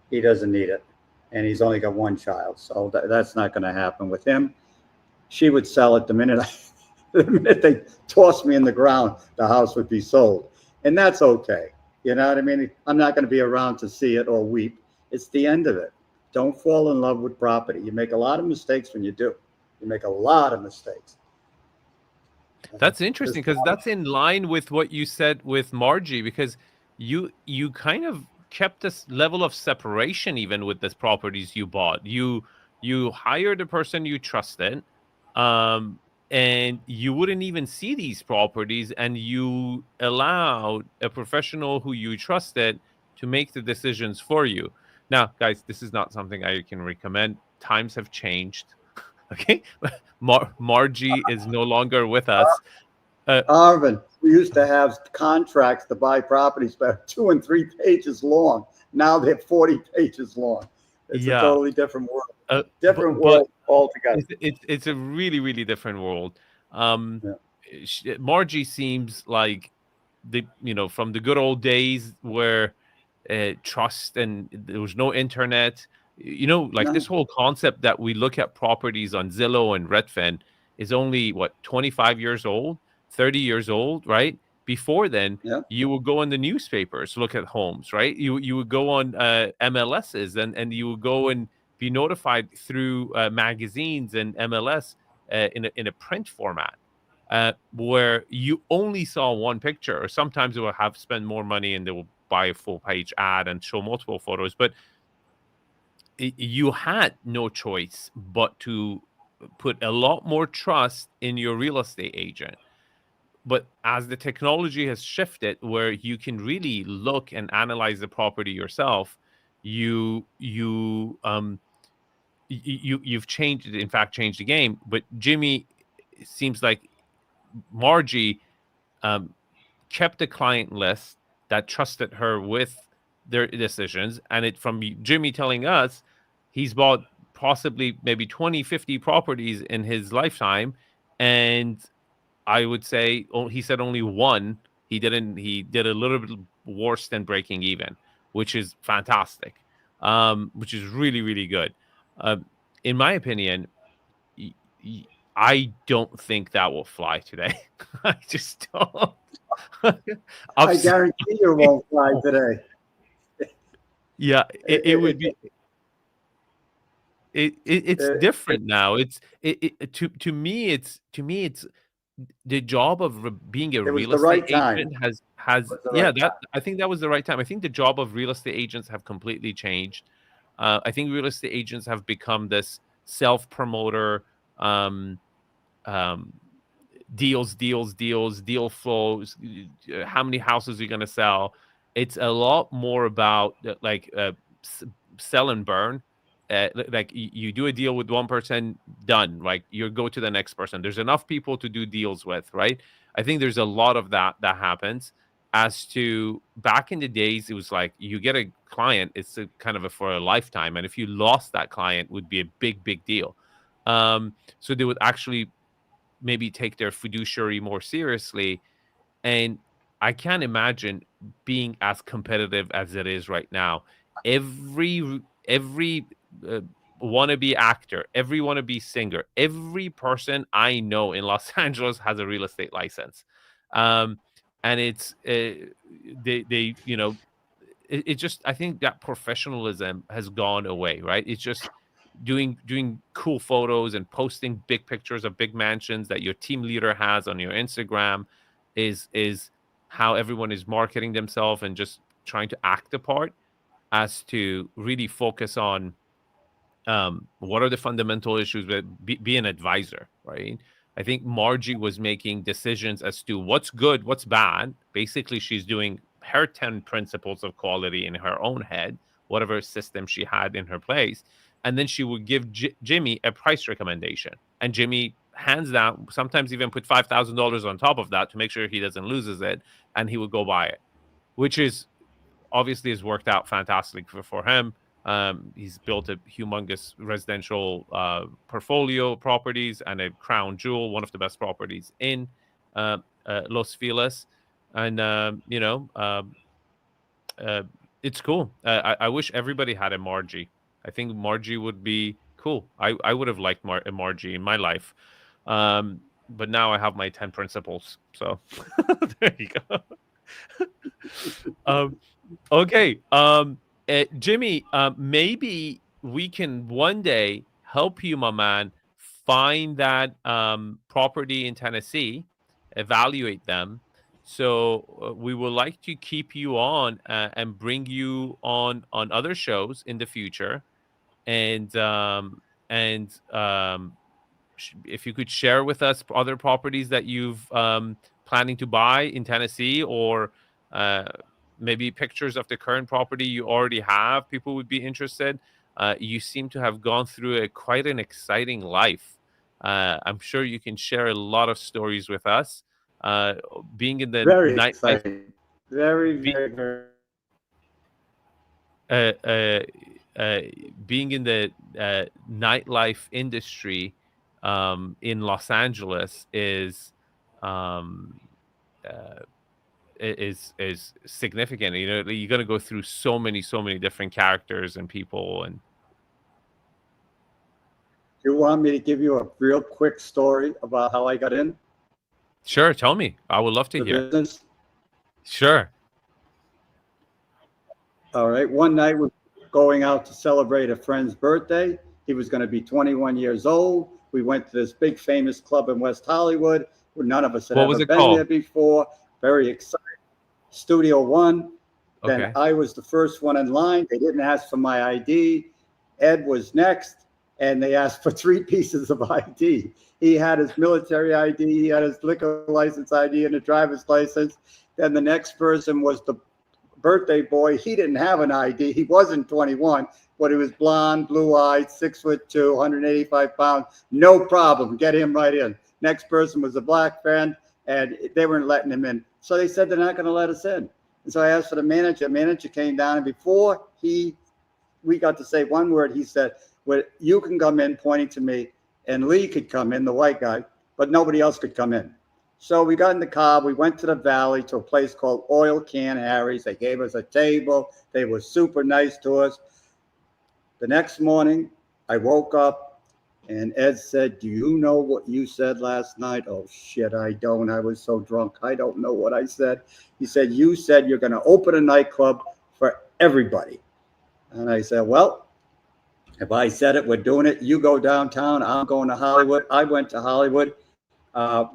He doesn't need it. And he's only got one child. So that's not going to happen with him. She would sell it the minute they toss me in the ground, the house would be sold. And that's okay. You know what I mean? I'm not going to be around to see it or weep. It's the end of it. Don't fall in love with property. You make a lot of mistakes when you do. You make a lot of mistakes. That's interesting, because that's in line with what you said with Margie, because you kind of kept this level of separation even with the properties you bought. You hired a person you trusted, and you wouldn't even see these properties, and you allowed a professional who you trusted to make the decisions for you. Now, guys, this is not something I can recommend. Times have changed. Okay, Margie is no longer with us. Arvin, we used to have contracts to buy properties that 2 and 3 pages long. Now they're 40 pages long. It's a totally different world. Different world altogether. It's a really, really different world. Margie seems like from the good old days where trust, and there was no internet. This whole concept that we look at properties on Zillow and Redfin is only 25 years old, 30 years old, right? Before then, you would go in the newspapers to look at homes, right? You would go on MLSs, and you would go and be notified through magazines and MLS in a print format, where you only saw one picture, or sometimes they will have spend more money and they will buy a full page ad and show multiple photos. But you had no choice but to put a lot more trust in your real estate agent. But as the technology has shifted, where you can really look and analyze the property yourself, you've changed the game. But Jimmy, it seems like Margie kept a client list that trusted her with their decisions, and from Jimmy telling us, he's bought possibly maybe 20, 50 properties in his lifetime, and I would say he said only one he did a little bit worse than breaking even, which is fantastic, which is really, really good. In my opinion, I don't think that will fly today. I just don't. I guarantee you won't fly today. Yeah, it would be. It's different now. To me it's the job of being a real estate agent has I think that was the right time. I think the job of real estate agents have completely changed. I think real estate agents have become this self-promoter, deals, deal flows, how many houses you're going to sell. It's a lot more about sell and burn. Like you do a deal with one person, done. Like you go to the next person. There's enough people to do deals with, right? I think there's a lot of that happens. as to back in the days, it was like you get a client, it's a kind of for a lifetime. And if you lost that client, would be a big, big deal. So they would actually maybe take their fiduciary more seriously. And I can't imagine being as competitive as it is right now. Every wannabe actor, every wannabe singer, every person I know in Los Angeles has a real estate license. And it's they you know, it just, I think that professionalism has gone away, right? It's just doing cool photos and posting big pictures of big mansions that your team leader has on your Instagram is how everyone is marketing themselves, and just trying to act the part, as to really focus on what are the fundamental issues with be an advisor, right? I think Margie was making decisions as to what's good, what's bad. Basically, she's doing her 10 principles of quality in her own head, whatever system she had in her place. And then she would give Jimmy a price recommendation. And Jimmy, hands down, sometimes even put $5,000 on top of that to make sure he doesn't loses it. And he would go buy it, which is obviously has worked out fantastic for him. He's built a humongous residential portfolio of properties and a crown jewel, one of the best properties in Los Feliz. And, it's cool. I wish everybody had a Margie. I think Margie would be cool. I would have liked a Margie in my life. But now I have my 10 principles. So there you go. Okay. Jimmy, maybe we can one day help you, my man, find that property in Tennessee, evaluate them. So we would like to keep you on and bring you on other shows in the future. And if you could share with us other properties that you've planning to buy in Tennessee, or maybe pictures of the current property you already have, people would be interested. You seem to have gone through quite an exciting life. I'm sure you can share a lot of stories with us. Being in the nightlife, being in the nightlife industry in Los Angeles is significant. You know, you're going to go through so many different characters and people. And you want me to give you a real quick story about how I got in? Sure, tell me. I would love to hear. Business? Sure. All right. One night we're going out to celebrate a friend's birthday. He was going to be 21 years old. We went to this big famous club in West Hollywood where none of us had ever been there before. Very exciting. Studio One. Then Okay. I was the first one in line. They didn't ask for my ID. Ed was next, and they asked for 3 pieces of ID. He had his military ID, he had his liquor license ID, and a driver's license. Then the next person was the birthday boy. He didn't have an ID. He wasn't 21, but he was blonde, blue-eyed, 6'2", 185 pounds. No problem. Get him right in. Next person was a black friend, and they weren't letting him in. So they said they're not going to let us in. And so I asked for the manager. The manager came down, and before we got to say one word, he said, well, you can come in, pointing to me, and Lee could come in, the white guy, but nobody else could come in. So we got in the car. We went to the valley to a place called Oil Can Harry's. They gave us a table. They were super nice to us. The next morning, I woke up, and Ed said, do you know what you said last night? Oh, shit, I don't. I was so drunk. I don't know what I said. He said, you said you're going to open a nightclub for everybody. And I said, well, if I said it, we're doing it. You go downtown. I'm going to Hollywood. I went to Hollywood.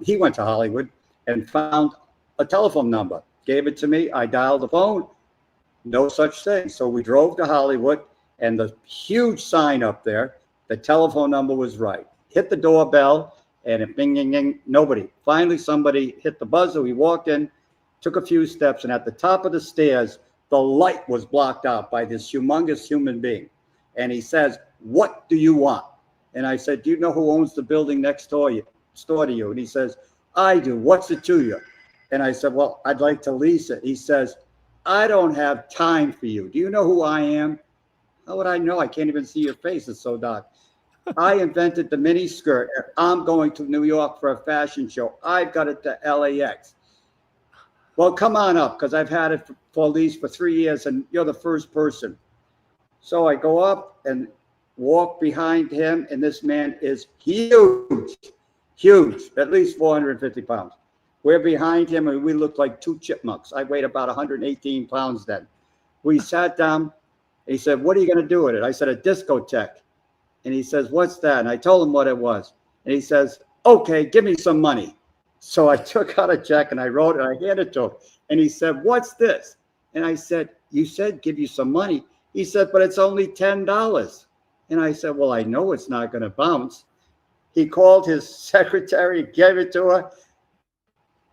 He went to Hollywood and found a telephone number, gave it to me. I dialed the phone. No such thing. So we drove to Hollywood, and the huge sign up there, the telephone number was right. Hit the doorbell, and it bing, bing, bing, nobody. Finally, somebody hit the buzzer. We walked in, took a few steps, and at the top of the stairs, the light was blocked out by this humongous human being. And he says, what do you want? And I said, do you know who owns the building next door to you? And he says, I do. What's it to you? And I said, well, I'd like to lease it. He says, I don't have time for you. Do you know who I am? How would I know? I can't even see your face. It's so dark. I invented the mini skirt. I'm going to New York for a fashion show. I've got it to LAX. Well, come on up, because I've had it for Feliz for 3 years, and you're the first person. So I go up and walk behind him, and this man is huge, at least 450 pounds. We're behind him, and we look like two chipmunks. I weighed about 118 pounds then. We sat down. He said, what are you going to do with it? I said, a discotheque. And he says, what's that? And I told him what it was. And he says, okay, give me some money. So I took out a check and I wrote it. I handed it to him. And he said, what's this? And I said, you said give you some money. He said, but it's only $10. And I said, well, I know it's not going to bounce. He called his secretary, gave it to her.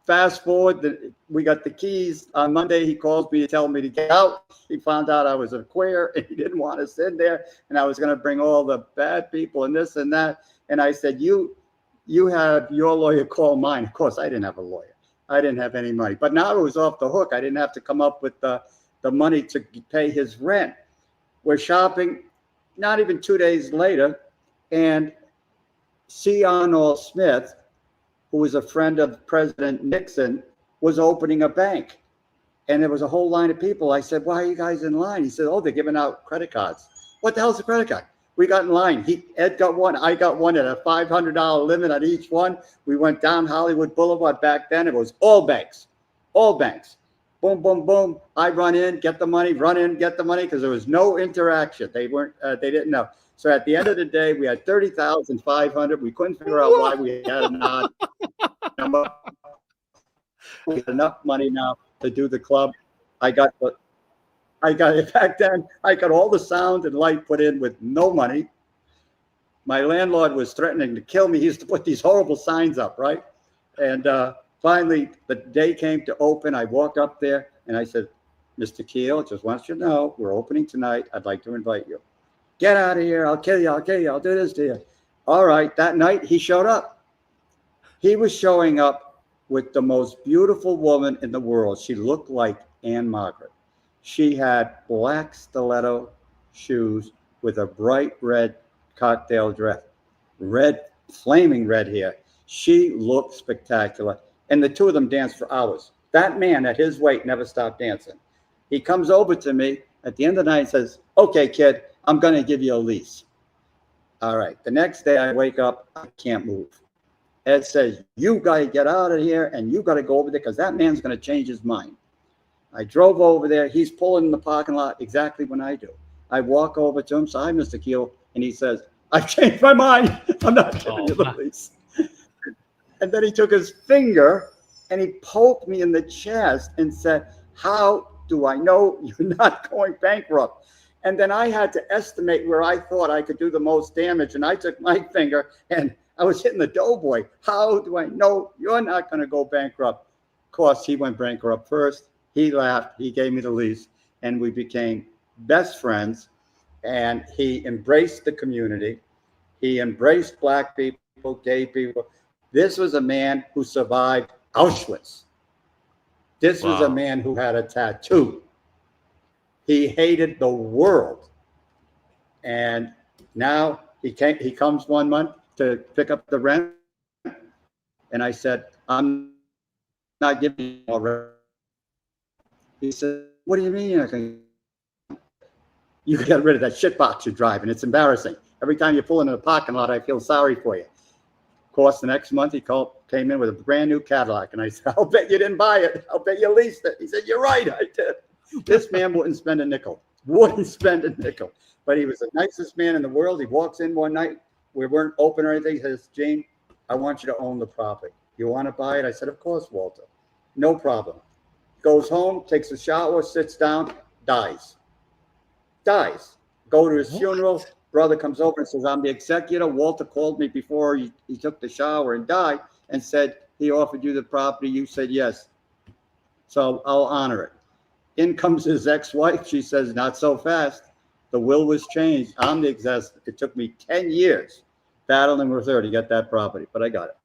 Fast forward, we got the keys. On Monday, he calls me to tell me to get out. He found out I was a queer and he didn't want us in there. And I was going to bring all the bad people and this and that. And I said, you have your lawyer call mine. Of course, I didn't have a lawyer. I didn't have any money. But now it was off the hook. I didn't have to come up with the money to pay his rent. We're shopping, not even 2 days later, and C. Arnold Smith, who was a friend of President Nixon, was opening a bank. And there was a whole line of people. I said, why are you guys in line? He said, oh, they're giving out credit cards. What the hell's a credit card? We got in line. Ed got one. I got one at a $500 limit on each one. We went down Hollywood Boulevard. Back then, it was all banks. All banks. Boom, boom, boom. I run in, get the money, run in, get the money, because there was no interaction. They didn't know. So at the end of the day, we had 30,500. We couldn't figure out why we had an odd number. We had enough money now to do the club. I got it back then. I got all the sound and light put in with no money. My landlord was threatening to kill me. He used to put these horrible signs up, right? And finally, the day came to open. I walked up there and I said, Mr. Keel, just want you to know, we're opening tonight. I'd like to invite you. Get out of here. I'll kill you. I'll kill you. I'll do this to you. All right. That night, he showed up. He was showing up with the most beautiful woman in the world. She looked like Anne Margaret. She had black stiletto shoes with a bright red cocktail dress, red, flaming red hair. She looked spectacular. And the two of them danced for hours. That man at his weight never stopped dancing. He comes over to me at the end of the night and says, okay, kid, I'm going to give you a lease. All right. The next day I wake up, I can't move. Ed says, you got to get out of here and you got to go over there because that man's going to change his mind. I drove over there. He's pulling in the parking lot exactly when I do. I walk over to him. So hi, Mr. Keel. And he says, I've changed my mind. I'm not giving you the lease. And then he took his finger and he poked me in the chest and said, how do I know you're not going bankrupt? And then I had to estimate where I thought I could do the most damage. And I took my finger and I was hitting the doughboy. How do I know you're not going to go bankrupt? Of course, he went bankrupt first. He laughed. He gave me the lease. And we became best friends. And he embraced the community. He embraced Black people, gay people. This was a man who survived Auschwitz. This was a man who had a tattoo. He hated the world. And now he comes 1 month to pick up the rent. And I said, I'm not giving you more rent. He said, what do you mean? You get rid of that shit box you're driving. It's embarrassing. Every time you pull into the parking lot, I feel sorry for you. Of course, the next month he came in with a brand new Cadillac. And I said, I'll bet you didn't buy it. I'll bet you leased it. He said, you're right, I did. This man wouldn't spend a nickel. Wouldn't spend a nickel. But he was the nicest man in the world. He walks in one night. We weren't open or anything. He says, Gene, I want you to own the property. You want to buy it? I said, of course, Walter. No problem. Goes home, takes a shower, sits down, dies. Dies. Go to his funeral. Brother comes over and says, I'm the executor. Walter called me before he took the shower and died and said, he offered you the property. You said yes. So I'll honor it. In comes his ex-wife. She says, not so fast. The will was changed. I'm the executor. It took me 10 years battling with her to get that property, but I got it.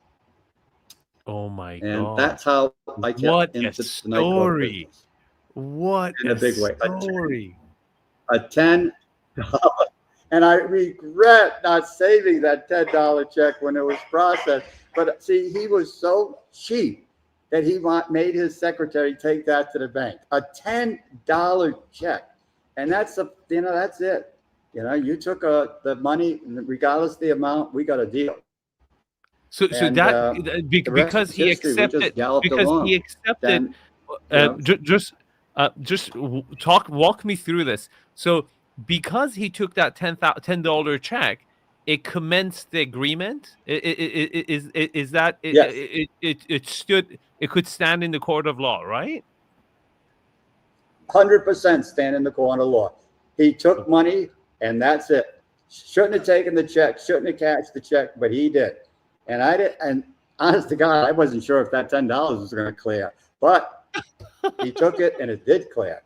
Oh my And God. that's how I What kept a into the nightclub story. business What in a a big way. story. A $10, and I regret not saving that $10 check when it was processed. But see, he was so cheap that he made his secretary take that to the bank. A $10 check, and that's that's it. You took the money, regardless of the amount, we got a deal. So And the rest because is he history. We just accepted galloped because he along. accepted Then, you know, just walk me through this. So because he took that $10 check, it commenced the agreement. Is that yes, it could stand in the court of law, right? 100% stand in the corner law. He took money, and that's it. Shouldn't have taken the check. Shouldn't have cashed the check, but he did. And I did. And honest to God, I wasn't sure if that $10 was going to clear, but he took it, and it did clear.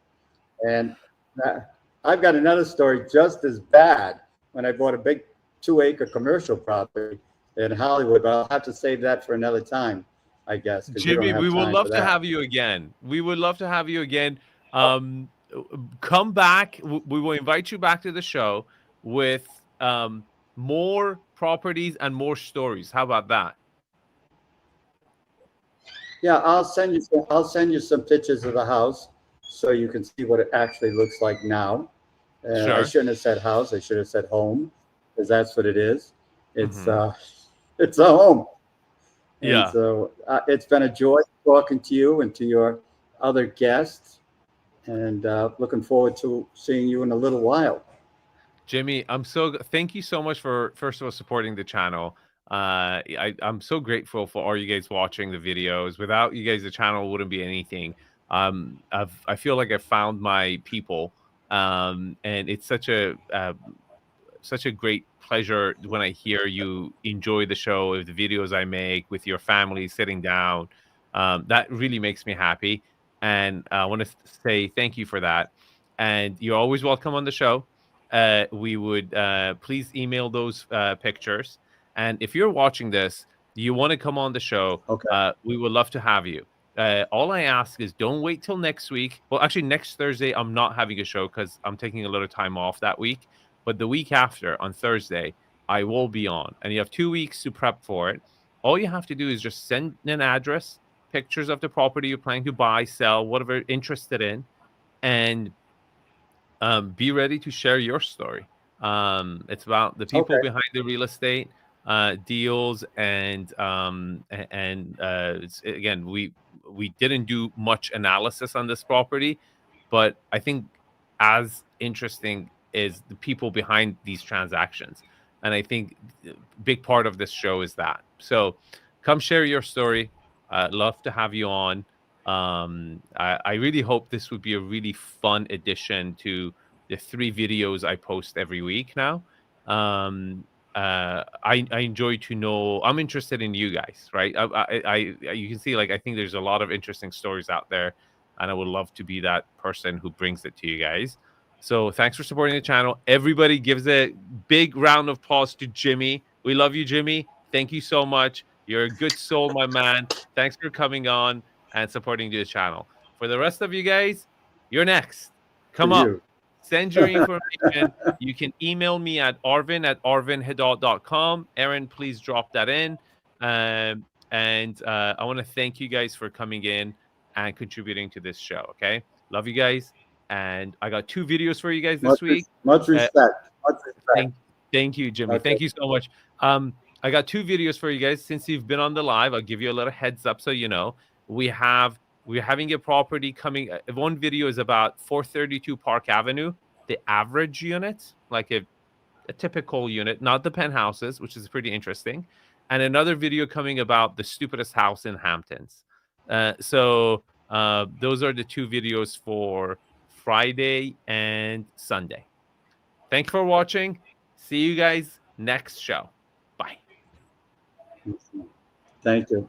And I've got another story just as bad when I bought a big 2-acre commercial property in Hollywood, but I'll have to save that for another time, I guess. Jimmy, we would love to have you again. We would love to have you again. Come back. We will invite you back to the show with more properties and more stories. How about that? Yeah, I'll send you some pictures of the house so you can see what it actually looks like now. Sure. I shouldn't have said house. I should have said home, because that's what it is. It's it's a home. Yeah. And so it's been a joy talking to you and to your other guests, and looking forward to seeing you in a little while. Jimmy, thank you so much for, first of all, supporting the channel. I'm so grateful for all you guys watching the videos. Without you guys, the channel wouldn't be anything. I feel like I found my people, and it's such a great pleasure when I hear you enjoy the show, the videos I make with your family sitting down. That really makes me happy, and I want to say thank you for that. And you're always welcome on the show. We would please email those pictures. And if you're watching this, you want to come on the show, Okay. we would love to have you. All I ask is don't wait till next week. Well, actually, next Thursday, I'm not having a show because I'm taking a little time off that week. But the week after, on Thursday, I will be on. And you have 2 weeks to prep for it. All you have to do is just send an address, pictures of the property you're planning to buy, sell, whatever you're interested in, and be ready to share your story. It's about the people behind the real estate deals, and again, we didn't do much analysis on this property, but I think as interesting is the people behind these transactions, and I think a big part of this show is that. So come share your story. Love to have you on. I really hope this would be a really fun addition to the 3 videos I post every week now. I enjoy to know. I'm interested in you guys, right? You can see, like, I think there's a lot of interesting stories out there, and I would love to be that person who brings it to you guys. So thanks for supporting the channel. Everybody gives a big round of applause to Jimmy. We love you, Jimmy. Thank you so much. You're a good soul, my man. Thanks for coming on and supporting the channel. For the rest of you guys, you're next. Come up. Send your information. You can email me at arvin@arvinhidalgo.com. Aaron, please drop that in. I want to thank you guys for coming in and contributing to this show. Okay. Love you guys. And I got 2 videos for you guys this week. Much respect. Much respect. Thank you, Jimmy. Okay. Thank you so much. I got 2 videos for you guys. Since you've been on the live, I'll give you a little heads up so you know. We're having a property coming. One video is about 432 Park Avenue, the average unit, like a typical unit, not the penthouses, which is pretty interesting. And another video coming about the stupidest house in Hamptons. So those are the 2 videos for Friday and Sunday. Thank you for watching. See you guys next show. Bye. Thank you.